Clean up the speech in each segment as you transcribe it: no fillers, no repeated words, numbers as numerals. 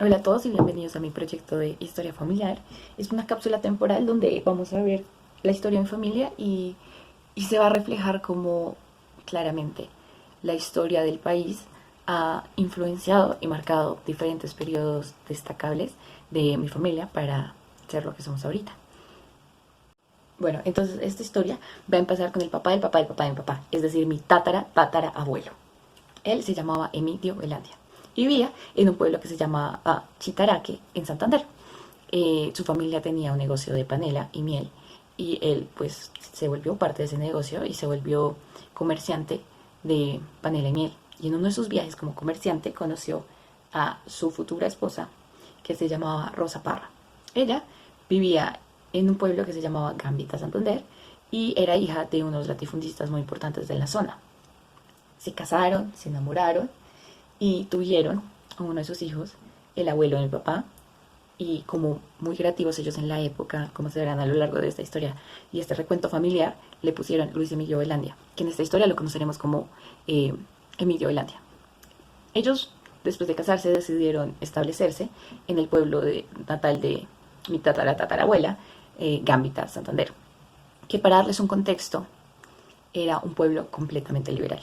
Hola a todos y bienvenidos a mi proyecto de historia familiar. Es una cápsula temporal donde vamos a ver la historia en familia y se va a reflejar cómo claramente la historia del país ha influenciado y marcado diferentes periodos destacables de mi familia para ser lo que somos ahorita. Bueno, entonces esta historia va a empezar con el papá del papá del papá de mi papá, es decir, mi tatara abuelo. Él se llamaba Emilio Velandia y vivía en un pueblo que se llama Chitaraque, en Santander. Su familia tenía un negocio de panela y miel y él pues se volvió parte de ese negocio y se volvió comerciante de panela y miel. Y en uno de sus viajes como comerciante conoció a su futura esposa que se llamaba Rosa Parra. Ella vivía en un pueblo que se llamaba Gambita, Santander, y era hija de unos latifundistas muy importantes de la zona. Se casaron, se enamoraron y tuvieron a uno de sus hijos, el abuelo de mi papá, y como muy creativos ellos en la época, como se verán a lo largo de esta historia y este recuento familiar, le pusieron Luis Emilio Velandia, que en esta historia lo conoceremos como Emilio Velandia. Ellos, después de casarse, decidieron establecerse en el pueblo natal de mi tatarabuela, Gambita, Santander, que para darles un contexto, era un pueblo completamente liberal.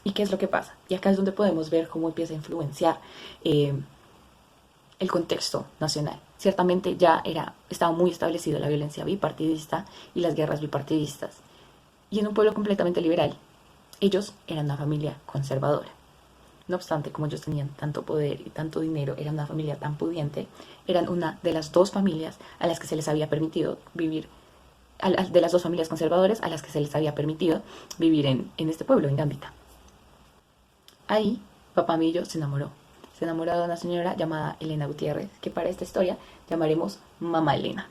¿Y qué es lo que pasa? Y acá es donde podemos ver cómo empieza a influenciar el contexto nacional. Ciertamente ya estaba muy establecida la violencia bipartidista y las guerras bipartidistas. Y en un pueblo completamente liberal, ellos eran una familia conservadora. No obstante, como ellos tenían tanto poder y tanto dinero, eran una familia tan pudiente, eran una de las dos familias a las que se les había permitido vivir, de las dos familias conservadoras a las que se les había permitido vivir en este pueblo, en Gambita. Ahí, papá Millo se enamoró. Se enamoró de una señora llamada Elena Gutiérrez, que para esta historia llamaremos Mamá Elena.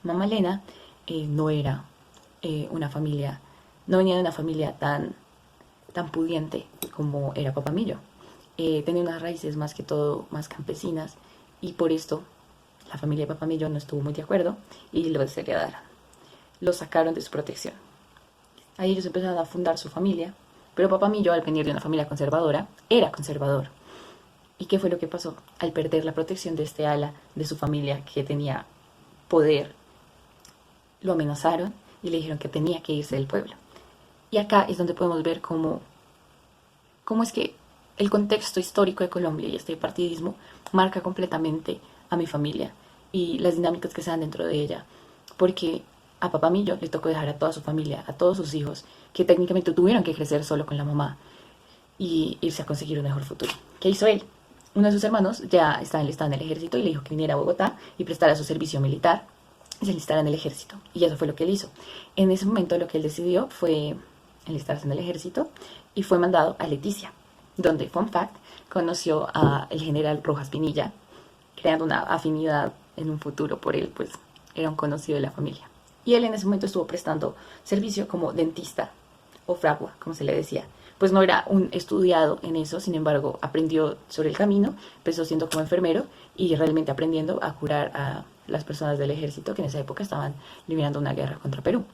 Mamá Elena no era una familia, no venía de una familia tan pudiente como era papá Millo. Tenía unas raíces más que todo más campesinas y por esto la familia de papá Millo no estuvo muy de acuerdo y lo desheredaron. Lo sacaron de su protección. Ahí ellos empezaron a fundar su familia, pero papá Millo, al venir de una familia conservadora, era conservador. ¿Y qué fue lo que pasó? Al perder la protección de este ala de su familia que tenía poder, lo amenazaron y le dijeron que tenía que irse del pueblo. Y acá es donde podemos ver cómo es que el contexto histórico de Colombia y este partidismo marca completamente a mi familia y las dinámicas que se dan dentro de ella. Porque a papá Millo le tocó dejar a toda su familia, a todos sus hijos, que técnicamente tuvieron que crecer solo con la mamá y irse a conseguir un mejor futuro. ¿Qué hizo él? Uno de sus hermanos ya estaba enlistado en el ejército y le dijo que viniera a Bogotá y prestara su servicio militar y se enlistara en el ejército. Y eso fue lo que él hizo. En ese momento lo que él decidió fue enlistarse en el ejército y fue mandado a Leticia, donde, fun fact, conoció al general Rojas Pinilla, creando una afinidad en un futuro por él, pues era un conocido de la familia. Y él en ese momento estuvo prestando servicio como dentista o fragua, como se le decía. Pues no era un estudiado en eso, sin embargo, aprendió sobre el camino, empezó siendo como enfermero y realmente aprendiendo a curar a las personas del ejército que en esa época estaban librando una guerra contra Perú.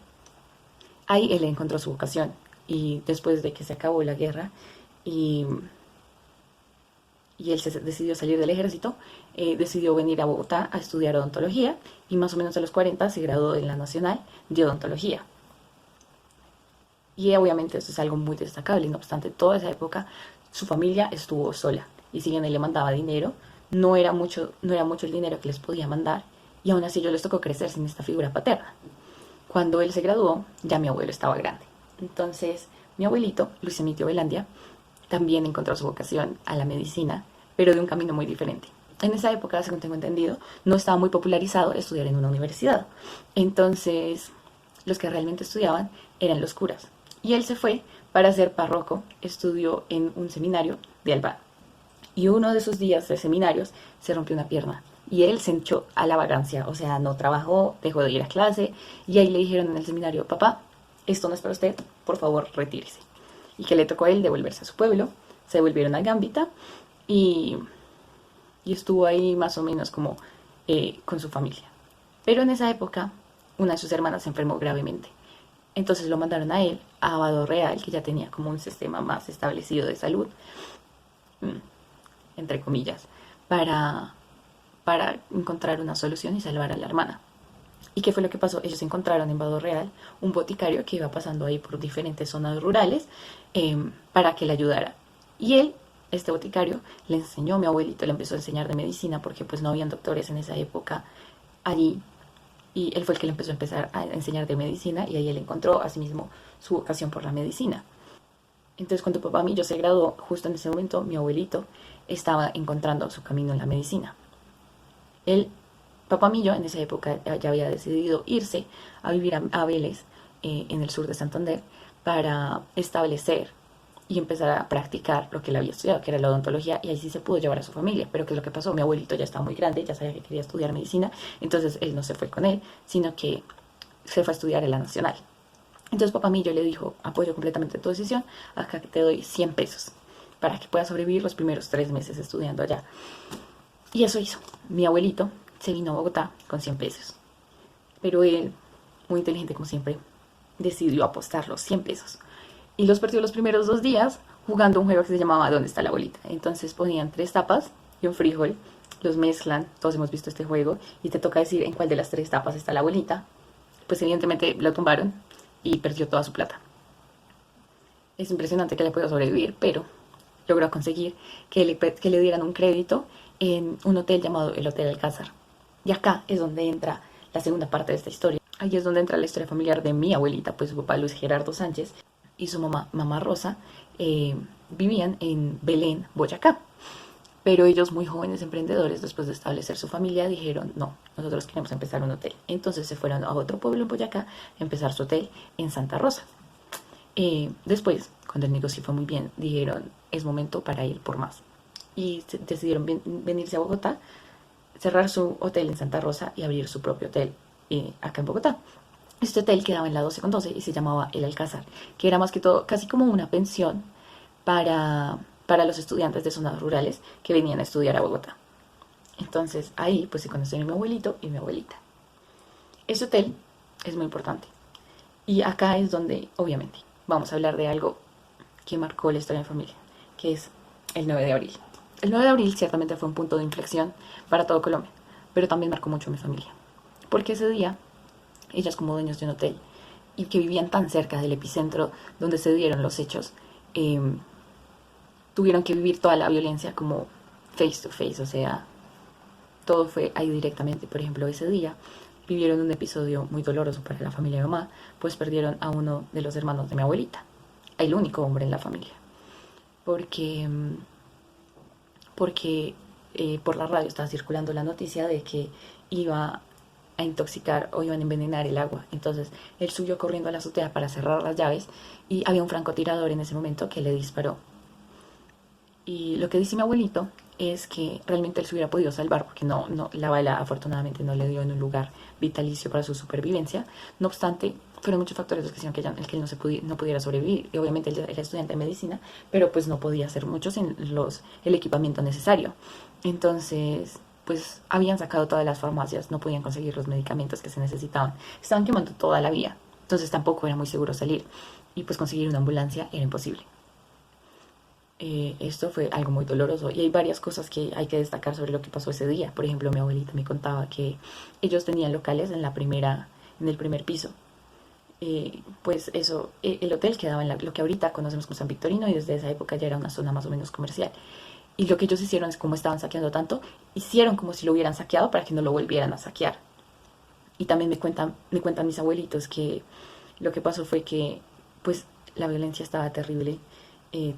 Ahí él encontró su vocación y después de que se acabó la guerra y, y él se decidió salir del ejército, decidió venir a Bogotá a estudiar odontología y más o menos a los 40 se graduó en la Nacional de Odontología. Y obviamente eso es algo muy destacable, no obstante, toda esa época su familia estuvo sola. Y si bien él le mandaba dinero, no era mucho el dinero que les podía mandar. Y aún así yo les tocó crecer sin esta figura paterna. Cuando él se graduó, ya mi abuelo estaba grande. Entonces, mi abuelito, Luis Emilio Velandia, también encontró su vocación a la medicina, pero de un camino muy diferente. En esa época, según tengo entendido, no estaba muy popularizado estudiar en una universidad. Entonces, los que realmente estudiaban eran los curas. Y él se fue para ser párroco, estudió en un seminario de Albán. Y uno de esos días de seminarios se rompió una pierna. Y él se echó a la vagancia, o sea, no trabajó, dejó de ir a clase. Y ahí le dijeron en el seminario, papá, esto no es para usted, por favor, retírese. Y que le tocó a él devolverse a su pueblo. Se volvieron a Gambita y, y estuvo ahí más o menos como con su familia. Pero en esa época, una de sus hermanas se enfermó gravemente. Entonces lo mandaron a él, a Abado Real, que ya tenía como un sistema más establecido de salud, entre comillas. para, para encontrar una solución y salvar a la hermana. ¿Y qué fue lo que pasó? Ellos encontraron en Vado Real un boticario que iba pasando ahí por diferentes zonas rurales para que le ayudara. Y él, este boticario, le enseñó a mi abuelito, le empezó a enseñar de medicina porque pues no habían doctores en esa época allí. Y él fue el que le empezar a enseñar de medicina y ahí él encontró asimismo su vocación por la medicina. Entonces cuando papá mío se graduó, justo en ese momento mi abuelito estaba encontrando su camino en la medicina. Él, papá mío en esa época ya había decidido irse a vivir a Vélez, en el sur de Santander, para establecer y empezar a practicar lo que él había estudiado, que era la odontología, y ahí sí se pudo llevar a su familia. Pero ¿qué es lo que pasó? Mi abuelito ya estaba muy grande, ya sabía que quería estudiar medicina, entonces él no se fue con él, sino que se fue a estudiar en la Nacional. Entonces papá mío le dijo, apoyo completamente tu decisión, acá te doy 100 pesos para que puedas sobrevivir los primeros 3 meses estudiando allá. Y eso hizo. Mi abuelito se vino a Bogotá con 100 pesos. Pero él, muy inteligente como siempre, decidió apostar los 100 pesos. Y los perdió los primeros 2 días jugando un juego que se llamaba ¿Dónde está la bolita? Entonces ponían 3 tapas y un frijol, los mezclan, todos hemos visto este juego, y te toca decir en cuál de las 3 tapas está la bolita. Pues evidentemente lo tumbaron y perdió toda su plata. Es impresionante que le pueda sobrevivir, pero logró conseguir que le dieran un crédito en un hotel llamado el Hotel Alcázar. Y acá es donde entra la segunda parte de esta historia. Ahí es donde entra la historia familiar de mi abuelita, pues su papá Luis Gerardo Sánchez y su mamá Rosa vivían en Belén, Boyacá. Pero ellos, muy jóvenes emprendedores, después de establecer su familia, dijeron, no, nosotros queremos empezar un hotel. Entonces se fueron a otro pueblo en Boyacá a empezar su hotel en Santa Rosa. Después, cuando el negocio fue muy bien, dijeron, es momento para ir por más. Y decidieron venirse a Bogotá, cerrar su hotel en Santa Rosa y abrir su propio hotel acá en Bogotá. Este hotel quedaba en la 12 con 12 y se llamaba El Alcázar, que era más que todo casi como una pensión para los estudiantes de zonas rurales que venían a estudiar a Bogotá. Entonces ahí pues se conocieron mi abuelito y mi abuelita. Este hotel es muy importante. Y acá es donde, obviamente, vamos a hablar de algo que marcó la historia de mi familia, que es el 9 de abril. El 9 de abril ciertamente fue un punto de inflexión para todo Colombia, pero también marcó mucho a mi familia. Porque ese día, ellas como dueños de un hotel, y que vivían tan cerca del epicentro donde se dieron los hechos, tuvieron que vivir toda la violencia como face to face, o sea, todo fue ahí directamente. Por ejemplo, ese día vivieron un episodio muy doloroso para la familia de mamá, pues perdieron a uno de los hermanos de mi abuelita, el único hombre en la familia, porque por la radio estaba circulando la noticia de que iba a intoxicar o iban a envenenar el agua. Entonces él subió corriendo a la azotea para cerrar las llaves y había un francotirador en ese momento que le disparó. Y lo que dice mi abuelito es que realmente él se hubiera podido salvar porque la bala afortunadamente no le dio en un lugar vitalicio para su supervivencia. No obstante, fueron muchos factores los que hicieron que él no pudiera sobrevivir. Y obviamente él era estudiante de medicina, pero pues no podía hacer mucho sin el equipamiento necesario. Entonces, pues habían sacado todas las farmacias, no podían conseguir los medicamentos que se necesitaban. Estaban quemando toda la vía, entonces tampoco era muy seguro salir. Y pues conseguir una ambulancia era imposible. Esto fue algo muy doloroso y hay varias cosas que hay que destacar sobre lo que pasó ese día. Por ejemplo, mi abuelita me contaba que ellos tenían locales en el primer piso. Pues eso, el hotel quedaba en lo que ahorita conocemos como San Victorino y desde esa época ya era una zona más o menos comercial. Y lo que ellos hicieron es, como estaban saqueando tanto, hicieron como si lo hubieran saqueado para que no lo volvieran a saquear. Y también me cuentan mis abuelitos que lo que pasó fue que pues la violencia estaba terrible,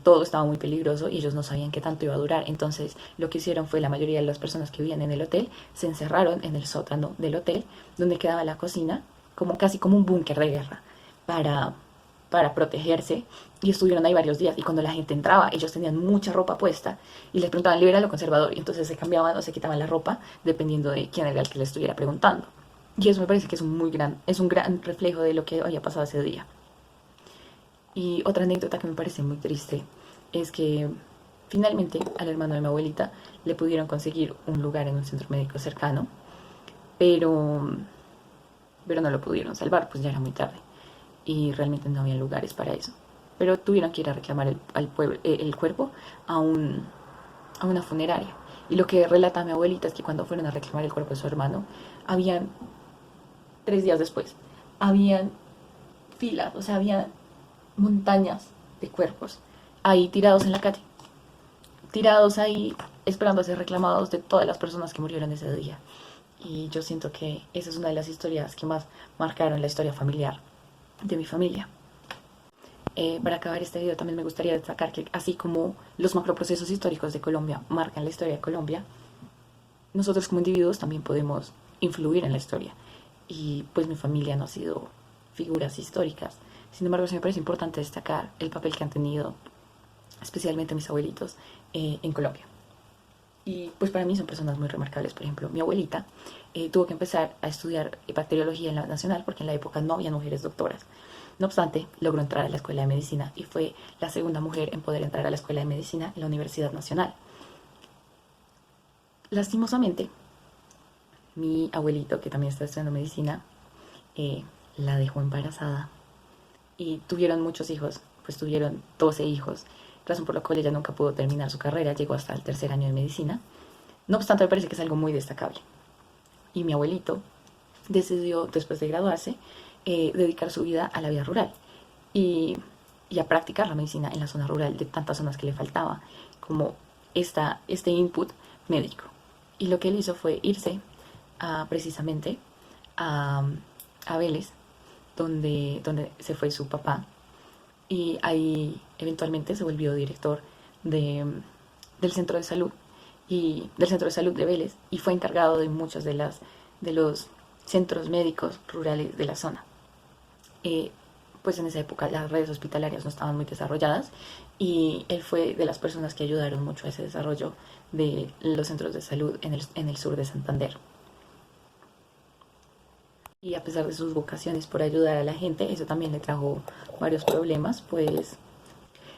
todo estaba muy peligroso y ellos no sabían qué tanto iba a durar. Entonces lo que hicieron fue, la mayoría de las personas que vivían en el hotel se encerraron en el sótano del hotel donde quedaba la cocina, casi como un búnker de guerra, para protegerse, y estuvieron ahí varios días. Y cuando la gente entraba, ellos tenían mucha ropa puesta y les preguntaban liberal o conservador, y entonces se cambiaban o se quitaban la ropa dependiendo de quién era el que le estuviera preguntando. Y eso me parece que es un gran reflejo de lo que había pasado ese día. Y otra anécdota que me parece muy triste es que finalmente al hermano de mi abuelita le pudieron conseguir un lugar en un centro médico cercano, pero, pero no lo pudieron salvar, pues ya era muy tarde y realmente no había lugares para eso. Pero tuvieron que ir a reclamar el cuerpo a una funeraria. Y lo que relata mi abuelita es que cuando fueron a reclamar el cuerpo de su hermano, habían 3 días después, habían filas, o sea, había montañas de cuerpos ahí tirados en la calle, tirados ahí esperando a ser reclamados de todas las personas que murieron ese día. Y yo siento que esa es una de las historias que más marcaron la historia familiar de mi familia. Para acabar este video también me gustaría destacar que así como los macroprocesos históricos de Colombia marcan la historia de Colombia, nosotros como individuos también podemos influir en la historia. Y pues mi familia no ha sido figuras históricas. Sin embargo, sí me parece importante destacar el papel que han tenido, especialmente mis abuelitos, en Colombia. Y pues para mí son personas muy remarcables. Por ejemplo, mi abuelita tuvo que empezar a estudiar bacteriología en la nacional porque en la época no había mujeres doctoras. No obstante, logró entrar a la escuela de medicina y fue la segunda mujer en poder entrar a la escuela de medicina en la Universidad Nacional. Lastimosamente, mi abuelito, que también está estudiando medicina, la dejó embarazada y tuvieron muchos hijos, pues tuvieron 12 hijos, razón por la cual ella nunca pudo terminar su carrera, llegó hasta el tercer año de medicina. No obstante, me parece que es algo muy destacable. Y mi abuelito decidió, después de graduarse, dedicar su vida a la vida rural y, y a practicar la medicina en la zona rural de tantas zonas que le faltaba, como este input médico. Y lo que él hizo fue irse precisamente a, a Vélez, donde se fue su papá, y ahí eventualmente se volvió director de, del centro de salud y del centro de salud de Vélez y fue encargado de muchos de los centros médicos rurales de la zona. Pues en esa época las redes hospitalarias no estaban muy desarrolladas y él fue de las personas que ayudaron mucho a ese desarrollo de los centros de salud en el sur de Santander. Y a pesar de sus vocaciones por ayudar a la gente, eso también le trajo varios problemas, pues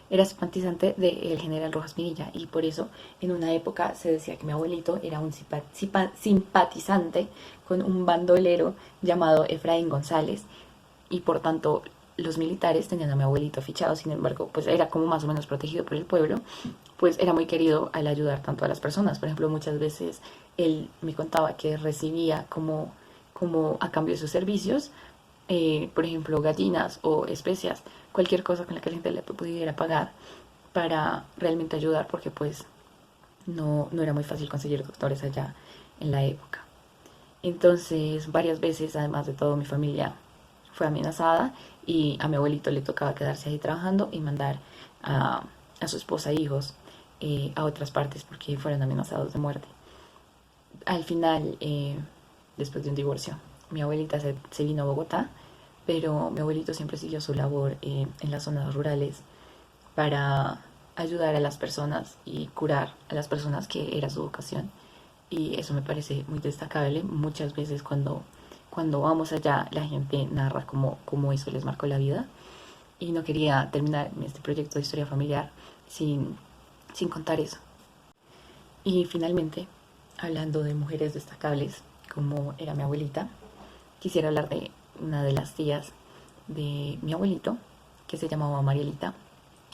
era simpatizante del general Rojas Pinilla y por eso en una época se decía que mi abuelito era un simpatizante con un bandolero llamado Efraín González y por tanto los militares tenían a mi abuelito fichado. Sin embargo, pues era como más o menos protegido por el pueblo, pues era muy querido al ayudar tanto a las personas. Por ejemplo, muchas veces él me contaba que recibía como a cambio de sus servicios, por ejemplo, gallinas o especias, cualquier cosa con la que la gente le pudiera pagar para realmente ayudar, porque pues no era muy fácil conseguir doctores allá en la época. Entonces, varias veces, además de todo, mi familia fue amenazada y a mi abuelito le tocaba quedarse ahí trabajando y mandar a su esposa e hijos a otras partes porque fueron amenazados de muerte. Al final, después de un divorcio, mi abuelita se vino a Bogotá, pero mi abuelito siempre siguió su labor en las zonas rurales para ayudar a las personas y curar a las personas, que era su vocación. Y eso me parece muy destacable. Muchas veces cuando vamos allá la gente narra cómo eso les marcó la vida. Y no quería terminar este proyecto de historia familiar sin contar eso. Y finalmente, hablando de mujeres destacables como era mi abuelita, quisiera hablar de una de las tías de mi abuelito, que se llamaba Marielita,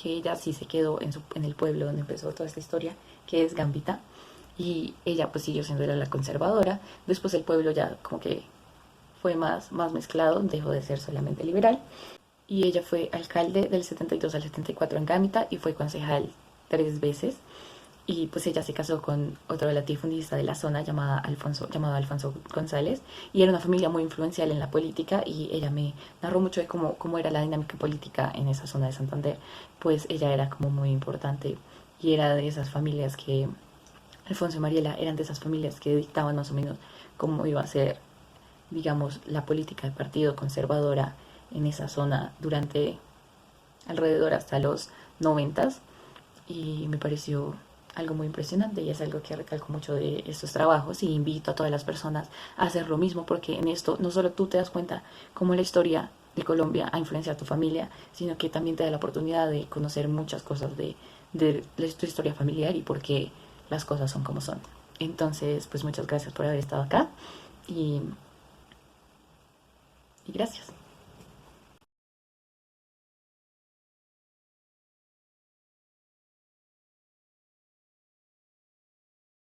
que ella sí se quedó en el pueblo donde empezó toda esta historia, que es Gambita, y ella pues siguió siendo la conservadora. Después el pueblo ya como que fue más mezclado, dejó de ser solamente liberal, y ella fue alcalde del 72 al 74 en Gambita y fue concejal 3 veces. Y pues ella se casó con otro latifundista de la zona llamado Alfonso González, y era una familia muy influencial en la política, y ella me narró mucho de cómo era la dinámica política en esa zona de Santander. Pues ella era como muy importante y era de esas familias que, Alfonso y Mariela eran de esas familias que dictaban más o menos cómo iba a ser, digamos, la política del partido conservadora en esa zona durante alrededor hasta los 90. Y me pareció algo muy impresionante y es algo que recalco mucho de estos trabajos, y invito a todas las personas a hacer lo mismo, porque en esto no solo tú te das cuenta cómo la historia de Colombia ha influenciado a tu familia, sino que también te da la oportunidad de conocer muchas cosas de tu historia familiar y por qué las cosas son como son. Entonces, pues muchas gracias por haber estado acá y gracias.